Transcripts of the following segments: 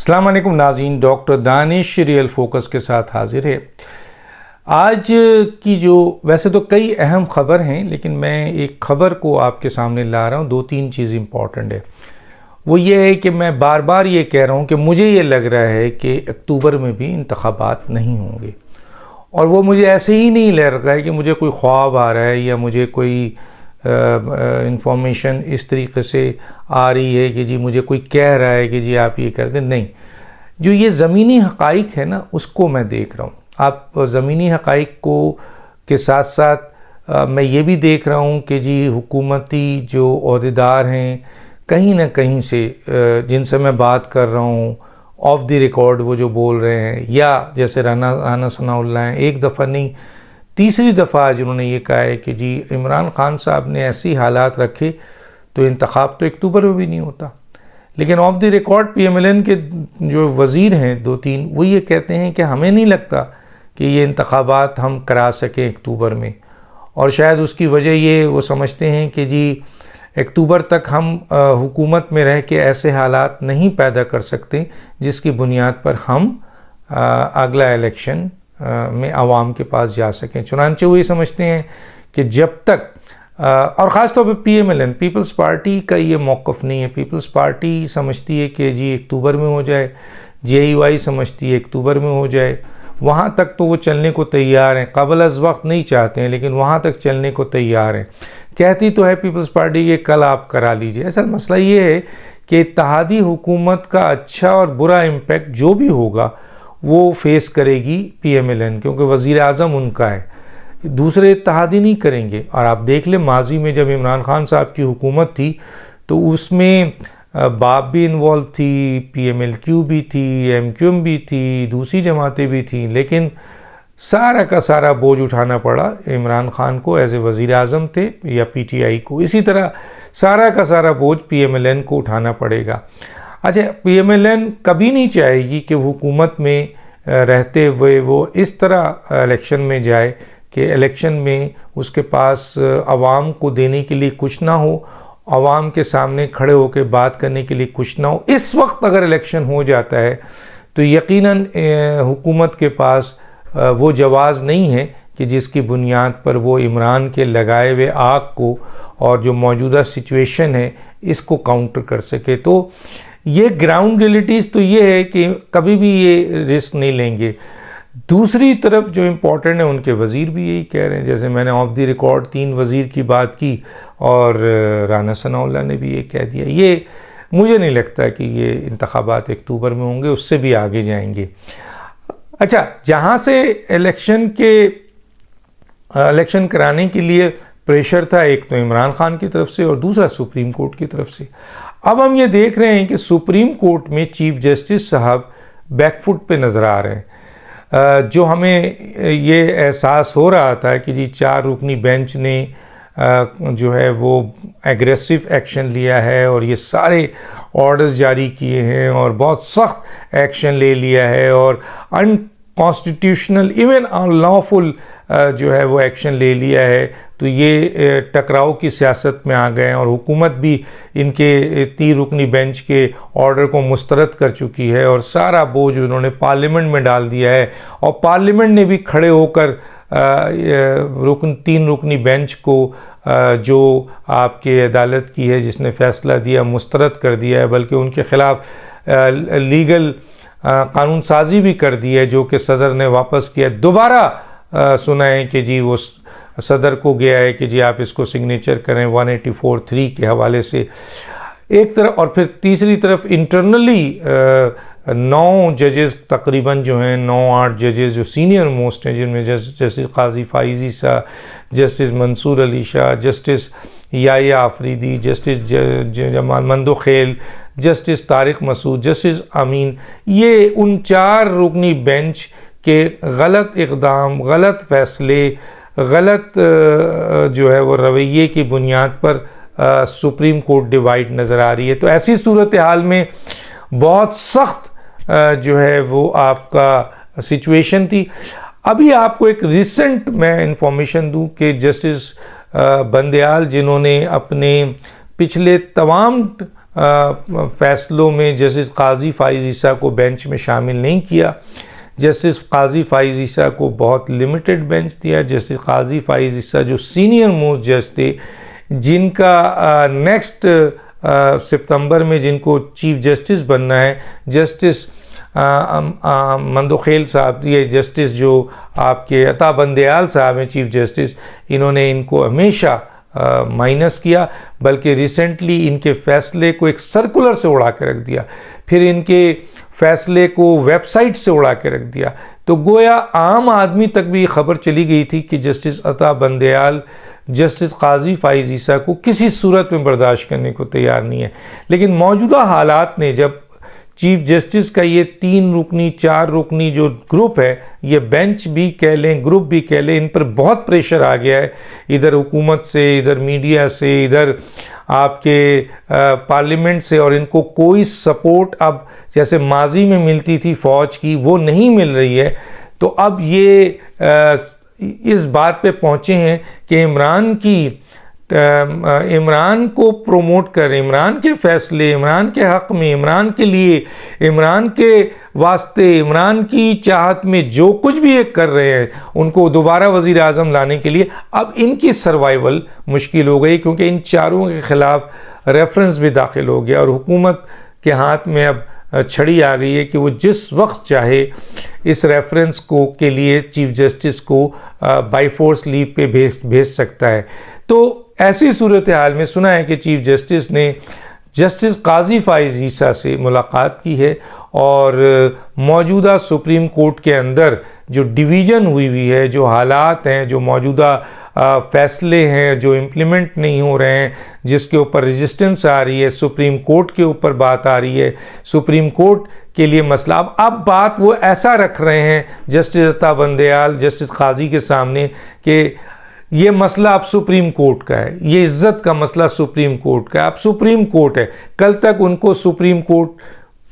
अस्सलाम वालेकुम नाज़रीन, डॉक्टर दानिश रियल फोकस के साथ हाजिर है। आज की जो वैसे तो कई अहम ख़बर हैं, लेकिन मैं एक ख़बर को आपके सामने ला रहा हूँ। दो तीन चीज़ इम्पॉर्टेंट है। वो ये है कि मैं बार बार ये कह रहा हूँ कि मुझे ये लग रहा है कि अक्टूबर में भी इंतखाबात नहीं होंगे, और वो मुझे ऐसे ही नहीं लग रहा है कि मुझे कोई ख्वाब आ रहा है या मुझे कोई इंफॉर्मेशन इस तरीके से आ रही है कि जी मुझे कोई कह रहा है कि जी आप ये कर दें। नहीं, जो ये ज़मीनी हक़ाइक़ है ना, उसको मैं देख रहा हूँ। आप ज़मीनी हक़ाइक़ को के साथ साथ मैं ये भी देख रहा हूँ कि जी हुकूमती जो ओहदेदार हैं, कहीं ना कहीं से जिनसे मैं बात कर रहा हूँ ऑफ द रिकॉर्ड वो जो बोल रहे हैं, या जैसे राना सनाउल्लाह हैं, एक दफ़ा नहीं तीसरी दफ़ा आज उन्होंने ये कहा है कि जी इमरान खान साहब ने ऐसी हालात रखे तो इंतखाब तो अक्टूबर में भी नहीं होता। लेकिन ऑफ द रिकॉर्ड PMLN के जो वज़ीर हैं दो तीन, वो ये कहते हैं कि हमें नहीं लगता कि ये इंतखाबात हम करा सकें अक्टूबर में, और शायद उसकी वजह ये वो समझते हैं कि जी अक्टूबर तक हम हुकूमत में रह के ऐसे हालात नहीं पैदा कर सकते जिसकी बुनियाद पर हम अगला इलेक्शन में आवाम के पास जा सकें। चुनांचे वो ये समझते हैं कि जब तक और ख़ास तौर पे PMLN पीपल्स पार्टी का ये मौक़िफ़ नहीं है। पीपल्स पार्टी समझती है कि जी अक्टूबर में हो जाए, JUI समझती है अक्टूबर में हो जाए, वहाँ तक तो वो चलने को तैयार हैं। क़ब्ल अज़ वक्त नहीं चाहते हैं, लेकिन वहाँ तक चलने को तैयार हैं। कहती तो है पीपल्स पार्टी कि कल आप करा लीजिए। असल मसला ये है कि इत्तेहादी हुकूमत का अच्छा और बुरा इम्पेक्ट जो भी होगा वो फेस करेगी PMLN, क्योंकि वज़ीर आज़म उनका है, दूसरे इत्तेहादी नहीं करेंगे। और आप देख लें माजी में जब इमरान खान साहब की हुकूमत थी तो उसमें बाप भी इन्वॉल्व थी, PMLQ भी थी, MQM भी थी, दूसरी जमातें भी थीं, लेकिन सारा का सारा बोझ उठाना पड़ा इमरान खान को एज ए वज़ीर आज़म थे या PTI को। इसी तरह सारा का सारा बोझ PMLN को उठाना पड़ेगा। अच्छा, PMLN कभी नहीं चाहेगी कि हुकूमत में रहते हुए वो इस तरह इलेक्शन में जाए कि इलेक्शन में उसके पास आवाम को देने के लिए कुछ ना हो, आवाम के सामने खड़े होकर बात करने के लिए कुछ ना हो। इस वक्त अगर इलेक्शन हो जाता है तो यकीनन हुकूमत के पास वो जवाज़ नहीं है कि जिसकी बुनियाद पर वो इमरान के लगाए हुए आग को और जो मौजूदा सिचुएशन है इसको काउंटर कर सके। तो ये ग्राउंड रियलिटीज़ तो ये है कि कभी भी ये रिस्क नहीं लेंगे। दूसरी तरफ जो इम्पोर्टेंट है, उनके वज़ीर भी यही कह रहे हैं। जैसे मैंने ऑफ द रिकॉर्ड 3 वज़ीर की बात की और राना सनाउल्लाह ने भी ये कह दिया। ये मुझे नहीं लगता कि ये इंतखाबात अक्टूबर में होंगे, उससे भी आगे जाएंगे। अच्छा, जहाँ से इलेक्शन कराने के लिए प्रेशर था, एक तो इमरान खान की तरफ से और दूसरा सुप्रीम कोर्ट की तरफ से। अब हम ये देख रहे हैं कि सुप्रीम कोर्ट में चीफ जस्टिस साहब बैकफुट पे नज़र आ रहे हैं। जो हमें ये एहसास हो रहा था कि जी 4 रुकनी बेंच ने जो है वो एग्रेसिव एक्शन लिया है और ये सारे ऑर्डर्स जारी किए हैं और बहुत सख्त एक्शन ले लिया है और अनकॉन्स्टिट्यूशनल इवन अनलॉफुल जो है वो एक्शन ले लिया है, तो ये टकराव की सियासत में आ गए और हुकूमत भी इनके 3 रुकनी बेंच के ऑर्डर को मुस्तरद कर चुकी है और सारा बोझ उन्होंने पार्लियामेंट में डाल दिया है। और पार्लियामेंट ने भी खड़े होकर 3 रुकनी बेंच को जो आपके अदालत की है जिसने फ़ैसला दिया मुस्तरद कर दिया है, बल्कि उनके ख़िलाफ़ लीगल कानून साजी भी कर दी है, जो कि सदर ने वापस किया। दोबारा सुना है कि जी वो सदर को गया है कि जी आप इसको सिग्नेचर करें 184(3) के हवाले से एक तरफ, और फिर तीसरी तरफ इंटरनली 9 जजेस तकरीबन जो हैं 9-8 जजेस जो सीनियर मोस्ट हैं, जिनमें justice Qazi Faizi Shah, justice Mansoor Ali Shah, justice Yahya Afridi, justice Jamal Mandokhail, justice Tariq Masood, justice Amin, ये उन 4 रुकनी बेंच के गलत इक़दाम, गलत फ़ैसले, गलत जो है वो रवैये की बुनियाद पर सुप्रीम कोर्ट डिवाइड नज़र आ रही है। तो ऐसी सूरत हाल में बहुत सख्त जो है वो आपका सिचुएशन थी। अभी आपको एक रिसेंट मैं इंफॉर्मेशन दूं कि जस्टिस बंदयाल, जिन्होंने अपने पिछले तमाम फैसलों में जस्टिस काजी फाइज ईसा को बेंच में शामिल नहीं किया। जस्टिस काजी फाइज ईसा को बहुत लिमिटेड बेंच दिया। जस्टिस काजी फाइज ईसा जो सीनियर मोस्ट जज थे, जिनका नेक्स्ट सितंबर में जिनको चीफ जस्टिस बनना है, जस्टिस मंदोखेल साहब, ये जस्टिस जो आपके अता बंदयाल साहब हैं चीफ जस्टिस, इन्होंने इनको हमेशा माइनस किया, बल्कि रिसेंटली इनके फैसले को एक सर्कुलर से उड़ा के रख दिया, फिर इनके फैसले को वेबसाइट से उड़ा के रख दिया। तो गोया आम आदमी तक भी खबर चली गई थी कि जस्टिस अता बंदयाल जस्टिस काजी फाइज ईसा को किसी सूरत में बर्दाश्त करने को तैयार नहीं है। लेकिन मौजूदा हालात ने, जब चीफ जस्टिस का ये 3 रुकनी 4 रुकनी जो ग्रुप है, ये बेंच भी कह लें ग्रुप भी कह लें, इन पर बहुत प्रेशर आ गया है, इधर हुकूमत से, इधर मीडिया से, इधर आपके पार्लियामेंट से, और इनको कोई सपोर्ट अब जैसे माजी में मिलती थी फ़ौज की वो नहीं मिल रही है। तो अब ये इस बात पे पहुँचे हैं कि इमरान को प्रमोट कर, इमरान के फैसले, इमरान के हक़ में, इमरान के लिए, इमरान के वास्ते, इमरान की चाहत में जो कुछ भी ये कर रहे हैं, उनको दोबारा वज़ीर आज़म लाने के लिए अब इनकी सर्वाइवल मुश्किल हो गई, क्योंकि इन चारों के ख़िलाफ़ रेफरेंस भी दाखिल हो गया और हुकूमत के हाथ में अब छड़ी आ गई है कि वो जिस वक्त चाहे इस रेफरेंस को के लिए चीफ जस्टिस को बाई फोर्स लीव पे भेज सकता है। तो ऐसी सूरत हाल में सुना है कि चीफ जस्टिस ने जस्टिस काजी फाइज ईसा से मुलाकात की है और मौजूदा सुप्रीम कोर्ट के अंदर जो डिवीज़न हुई है, जो हालात हैं, जो मौजूदा फैसले हैं जो इम्प्लीमेंट नहीं हो रहे हैं, जिसके ऊपर रेजिस्टेंस आ रही है, सुप्रीम कोर्ट के ऊपर बात आ रही है, सुप्रीम कोर्ट के लिए मसला, अब बात वो ऐसा रख रहे हैं जस्टिस अता बंदयाल जस्टिस काजी के सामने कि ये मसला अब सुप्रीम कोर्ट का है, ये इज्जत का मसला सुप्रीम कोर्ट का है, अब सुप्रीम कोर्ट है। कल तक उनको सुप्रीम कोर्ट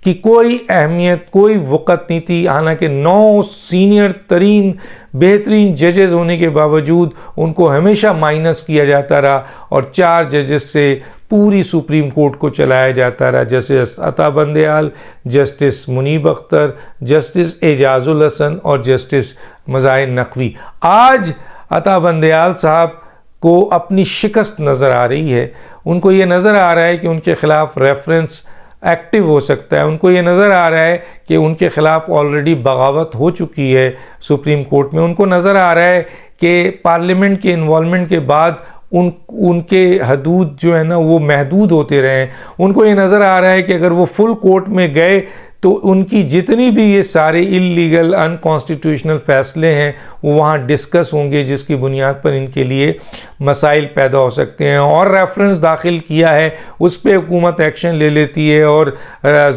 की कोई अहमियत, कोई वक़्त नहीं थी, हालांकि 9 सीनियर तरीन बेहतरीन जजेस होने के बावजूद उनको हमेशा माइनस किया जाता रहा और 4 जजेस से पूरी सुप्रीम कोर्ट को चलाया जाता रहा, जस्टिस अता बंदयाल, जस्टिस मुनीब अख्तर, जस्टिस एजाजुल हसन और जस्टिस मज़ाहिर नकवी। आज अता बंदयाल साहब को अपनी शिकस्त नज़र आ रही है, उनको ये नज़र आ रहा है कि उनके ख़िलाफ़ रेफरेंस एक्टिव हो सकता है, उनको ये नज़र आ रहा है कि उनके ख़िलाफ़ ऑलरेडी बगावत हो चुकी है सुप्रीम कोर्ट में, उनको नज़र आ रहा है कि पार्लियामेंट के इन्वॉल्वमेंट के बाद उनके हदूद जो है ना वो महदूद होते रहे। उनको ये नज़र आ रहा है कि अगर वो फुल कोर्ट में गए तो उनकी जितनी भी ये सारे इल्लीगल अनकॉन्स्टिट्यूशनल फ़ैसले हैं वो वहाँ डिस्कस होंगे, जिसकी बुनियाद पर इनके लिए मसाइल पैदा हो सकते हैं। और रेफरेंस दाखिल किया है, उस पर हुकूमत एक्शन ले लेती है और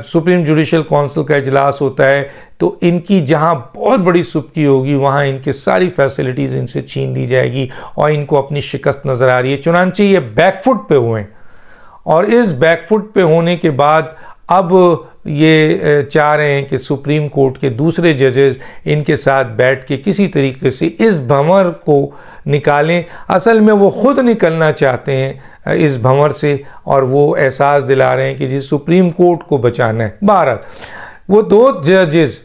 सुप्रीम जुडिशल काउंसिल का इजलास होता है, तो इनकी जहाँ बहुत बड़ी सुबकी होगी वहाँ इनकी सारी फैसिलिटीज़ इनसे छीन ली जाएगी और इनको अपनी शिकस्त नज़र आ रही है। चुनांचे ये बैकफुट पे हुए हैं और इस बैकफुट पे होने के बाद अब ये चाह रहे हैं कि सुप्रीम कोर्ट के दूसरे जजेस इनके साथ बैठ के किसी तरीके से इस भंवर को निकालें। असल में वो ख़ुद निकलना चाहते हैं इस भंवर से और वो एहसास दिला रहे हैं कि जी सुप्रीम कोर्ट को बचाना है। बहरहाल वो 2 जजेस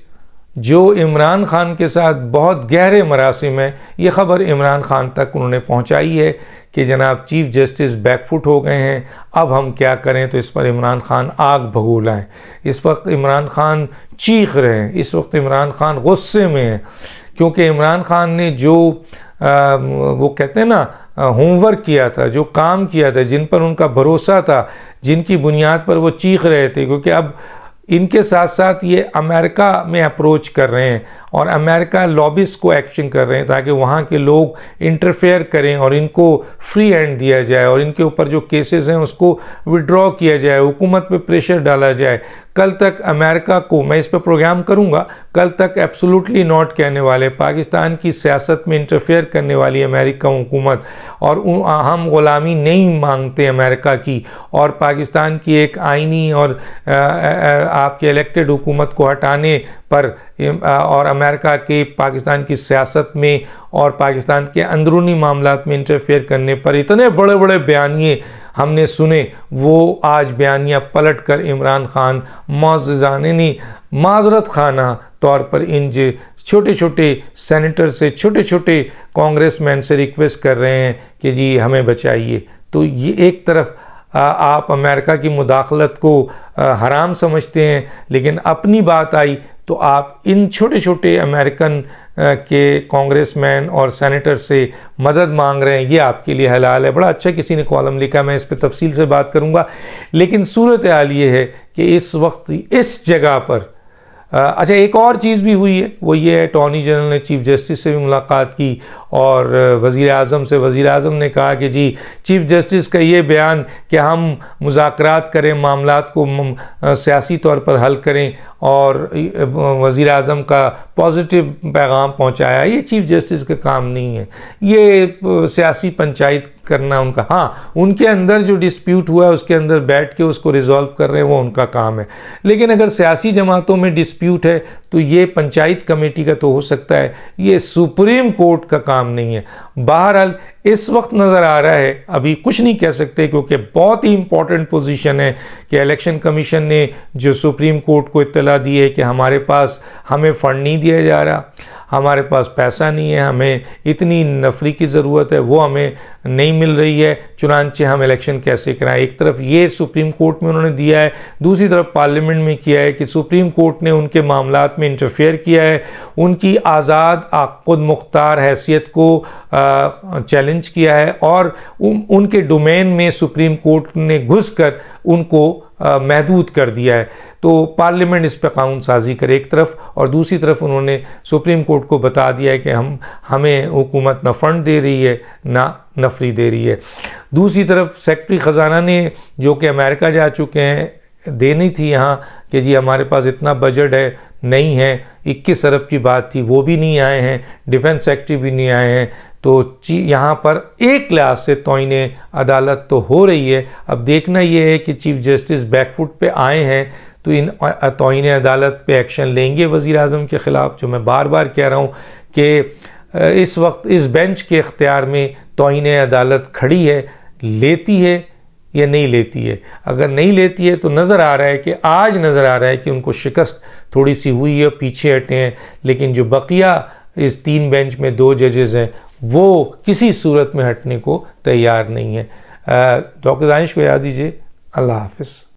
जो इमरान खान के साथ बहुत गहरे मरासिम है, ये ख़बर इमरान खान तक उन्होंने पहुंचाई है कि जनाब चीफ जस्टिस बैकफुट हो गए हैं, अब हम क्या करें। तो इस पर इमरान खान आग भगोला है, इस वक्त इमरान खान चीख रहे हैं, इस वक्त इमरान खान गुस्से में है, क्योंकि इमरान खान ने जो वो कहते हैं ना होमवर्क किया था, जो काम किया था, जिन पर उनका भरोसा था, जिनकी बुनियाद पर वो चीख रहे थे, क्योंकि अब इनके साथ साथ ये अमेरिका में अप्रोच कर रहे हैं और अमेरिका लॉबिस्ट को एक्शन कर रहे हैं ताकि वहाँ के लोग इंटरफेयर करें और इनको फ्री हैंड दिया जाए और इनके ऊपर जो केसेस हैं उसको विड्रॉ किया जाए, हुकूमत पे प्रेशर डाला जाए। कल तक अमेरिका को, मैं इस पर प्रोग्राम करूँगा, कल तक एब्सोल्युटली नॉट कहने वाले, पाकिस्तान की सियासत में इंटरफेयर करने वाली अमेरिका हुकूमत, और हम ग़ुलामी नहीं मांगते अमेरिका की, और पाकिस्तान की एक आइनी और आपके इलेक्टेड हुकूमत को हटाने पर और अमेरिका के पाकिस्तान की सियासत में और पाकिस्तान के अंदरूनी मामलात में इंटरफेयर करने पर इतने बड़े बड़े बयानिए हमने सुने, वो आज बयानियाँ पलट कर इमरान खान मौज़ानी माजरत खाना तौर पर इन छोटे छोटे सेनेटर से, छोटे छोटे कांग्रेसमैन से रिक्वेस्ट कर रहे हैं कि जी हमें बचाइए। तो ये एक तरफ आप अमेरिका की मुदाखलत को हराम समझते हैं, लेकिन अपनी बात आई तो आप इन छोटे छोटे अमेरिकन के कांग्रेसमैन और सेनेटर से मदद मांग रहे हैं, ये आपके लिए हलाल है। बड़ा अच्छा किसी ने कॉलम लिखा, मैं इस पर तफसील से बात करूंगा। लेकिन सूरत हाल ये है कि इस वक्त इस जगह पर अच्छा एक और चीज़ भी हुई है, वो ये है अटॉर्नी जनरल ने चीफ़ जस्टिस से भी मुलाकात की और वज़ीर आज़म से। वज़ीर आज़म ने कहा कि जी चीफ़ जस्टिस का ये बयान कि हम मुज़ाकरात करें, मामलात को सियासी तौर पर हल करें, और वज़ीर आज़म का पॉजिटिव पैगाम पहुंचाया, ये चीफ़ जस्टिस का काम नहीं है। ये सियासी पंचायत करना उनका, हाँ उनके अंदर जो डिस्प्यूट हुआ है उसके अंदर बैठ के उसको रिजॉल्व कर रहे हैं, वो उनका काम है। लेकिन अगर सियासी जमातों में डिस्प्यूट है तो ये पंचायत कमेटी का तो हो सकता है, ये सुप्रीम कोर्ट का काम नहीं है। बहरहाल इस वक्त नज़र आ रहा है, अभी कुछ नहीं कह सकते क्योंकि बहुत ही इंपॉर्टेंट पोजीशन है कि इलेक्शन कमीशन ने जो सुप्रीम कोर्ट को इत्तला दी है कि हमें फ़ंड नहीं दिया जा रहा, हमारे पास पैसा नहीं है, हमें इतनी नफरी की ज़रूरत है, वो हमें नहीं मिल रही है, चुनांचे हम इलेक्शन कैसे कराएं। एक तरफ ये सुप्रीम कोर्ट में उन्होंने दिया है, दूसरी तरफ पार्लियामेंट में किया है कि सुप्रीम कोर्ट ने उनके मामलात में इंटरफेयर किया है, उनकी आज़ाद खुद मुख्तार हैसियत को चैलेंज किया है, और उनके डोमेन में सुप्रीम कोर्ट ने घुसकर उनको महदूद कर दिया है। तो पार्लियामेंट इस पर कानून साजी करे एक तरफ, और दूसरी तरफ उन्होंने सुप्रीम कोर्ट को बता दिया है कि हमें हुकूमत न फंड दे रही है ना नफरी दे रही है। दूसरी तरफ सेक्रेटरी ख़जाना ने, जो कि अमेरिका जा चुके हैं, देनी थी यहाँ कि जी हमारे पास इतना बजट है, नहीं है, 21 अरब की बात थी, वो भी नहीं आए हैं, डिफेंस सेक्रेटरी भी नहीं आए हैं। तो यहाँ पर एक लिहाज से तौहीने अदालत तो हो रही है। अब देखना ये है कि चीफ जस्टिस बैकफुट पे आए हैं तो इन तौहीने अदालत पे एक्शन लेंगे वज़ीर आज़म के ख़िलाफ़, जो मैं बार बार कह रहा हूँ कि इस वक्त इस बेंच के इख्तियार में तौहीने अदालत खड़ी है, लेती है या नहीं लेती है। अगर नहीं लेती है तो नज़र आ रहा है कि आज नज़र आ रहा है कि उनको शिकस्त थोड़ी सी हुई है, पीछे हटे हैं, लेकिन जो बकिया इस 3 बेंच में 2 जजेज़ हैं वो किसी सूरत में हटने को तैयार नहीं है। डॉक्टर दानिश को याद दीजिए। अल्लाह हाफ़िज़।